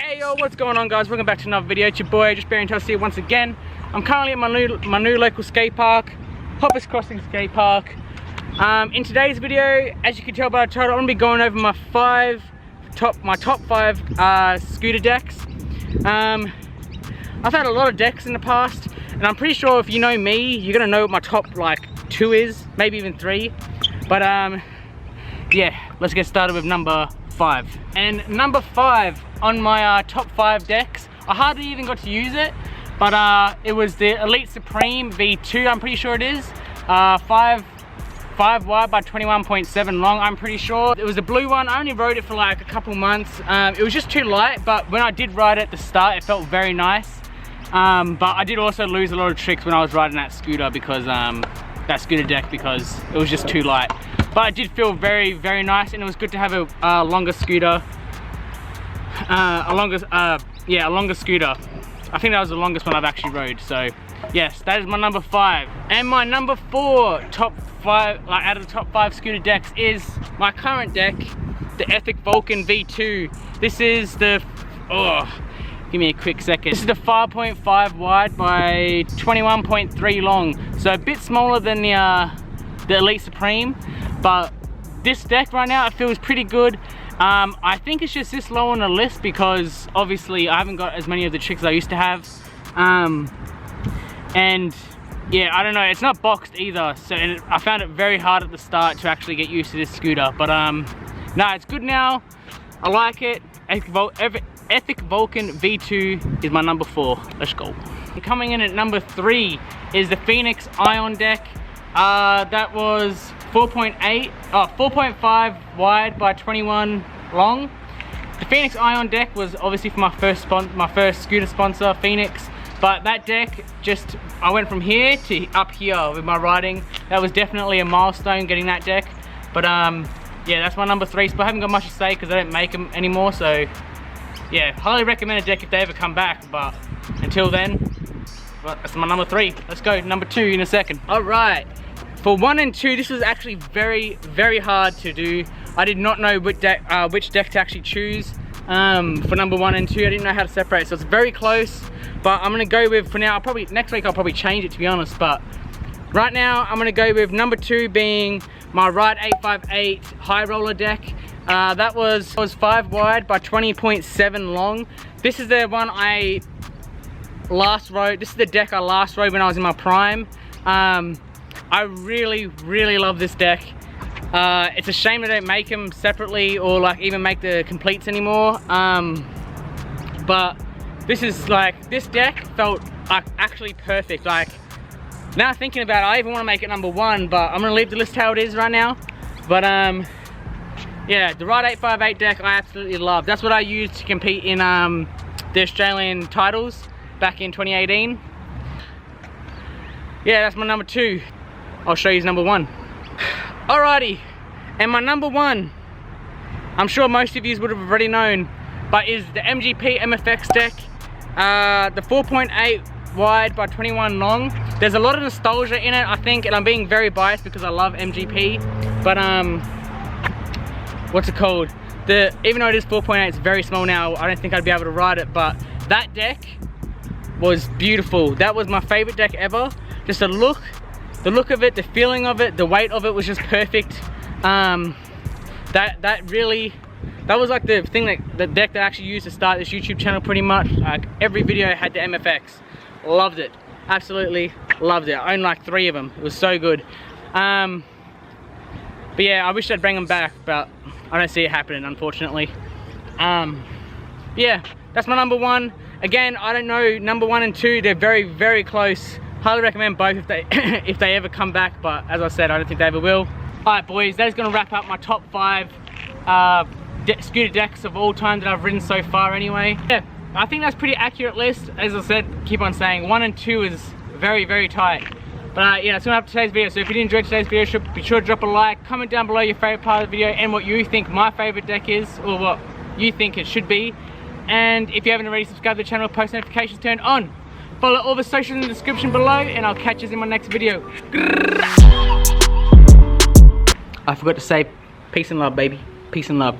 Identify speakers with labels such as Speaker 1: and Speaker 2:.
Speaker 1: Hey yo, what's going on guys? Welcome back to another video. It's your boy, just Barrientos here once again. I'm currently at my new local skate park, Hoppers Crossing skate park. In today's video, as you can tell by the title, I'm going to be going over my top five scooter decks. I've had a lot of decks in the past, and I'm pretty sure if you know me, you're going to know what my top like 2 is, maybe even 3. But yeah, let's get started with number 5. And number 5 on my top 5 decks, I hardly even got to use it, but it was the Elite Supreme V2, I'm pretty sure it is. 5 wide by 21.7 long, I'm pretty sure. It was a blue one. I only rode it for like a couple months. It was just too light, but when I did ride it at the start, it felt very nice. But I did also lose a lot of tricks when I was riding that scooter because that scooter deck, because it was just too light. But it did feel very, very nice, and it was good to have a longer scooter. A longer scooter. I think that was the longest one I've actually rode. So yes, that is my number 5. And my number 4 top 5, like out of the top 5 scooter decks, is my current deck, the Ethic Vulcan V2. This is the, give me a quick second. This is the 5.5 wide by 21.3 long. So a bit smaller than the Elite Supreme, but this deck right now, it feels pretty good. I think it's just this low on the list because obviously I haven't got as many of the tricks as I used to have. And yeah, I don't know, it's not boxed either, so I found it very hard at the start to actually get used to this scooter. But no, it's good now. I like it. Ethic Vulcan V2 is my number 4. Let's go. Coming in at number 3 is the Phoenix Ion deck. That was 4.5 wide by 21 long. The Phoenix Ion deck was obviously for my first scooter sponsor, Phoenix. But that deck, I went from here to up here with my riding. That was definitely a milestone, getting that deck. But yeah, that's my number 3. So I haven't got much to say because I don't make them anymore. So yeah, highly recommend a deck if they ever come back. But until then, well, that's my number 3. Let's go number 2 in a second. All right. For 1 and 2, this was actually very, very hard to do. I did not know which deck to actually choose for number 1 and 2. I didn't know how to separate, so it's very close. But I'm gonna go with, for now, next week I'll probably change it, to be honest. But right now, I'm gonna go with number 2 being my Ride 858 high roller deck. That was 5 wide by 20.7 long. This is the one I last rode. This is the deck I last rode when I was in my prime. I really, really love this deck. It's a shame they don't make them separately or like even make the completes anymore. But this deck felt like actually perfect. Like now thinking about it, I even want to make it number 1, but I'm gonna leave the list how it is right now. But yeah, the Ride 858 deck I absolutely love. That's what I used to compete in the Australian titles back in 2018. Yeah, that's my number 2. I'll show you number 1. Alrighty, and my number 1, I'm sure most of you would have already known, but is the MGP MFX deck. The 4.8 wide by 21 long. There's a lot of nostalgia in it, I think, and I'm being very biased because I love MGP. But what's it called? Even though it is 4.8, it's very small now. I don't think I'd be able to ride it, but that deck was beautiful. That was my favorite deck ever. Just the look of it, the feeling of it, the weight of it was just perfect. That was like the deck that I actually used to start this YouTube channel pretty much. Like every video had the MFX. Loved it. Absolutely loved it. I own like 3 of them. It was so good. But yeah, I wish I'd bring them back, but I don't see it happening, unfortunately. Yeah, that's my number 1. Again, I don't know, number 1 and 2, they're very, very close. Highly recommend both if they ever come back, but as I said, I don't think they ever will. Alright boys, that is going to wrap up my top 5 scooter decks of all time that I've ridden so far anyway. Yeah, I think that's a pretty accurate list. As I said, keep on saying, 1 and 2 is very, very tight. But yeah, that's going to wrap today's video. So if you did enjoy today's video, be sure to drop a like, comment down below your favourite part of the video and what you think my favourite deck is, or what you think it should be. And if you haven't already, subscribed to the channel, post notifications turned on. Follow all the socials in the description below, and I'll catch you in my next video. I forgot to say peace and love, baby. Peace and love.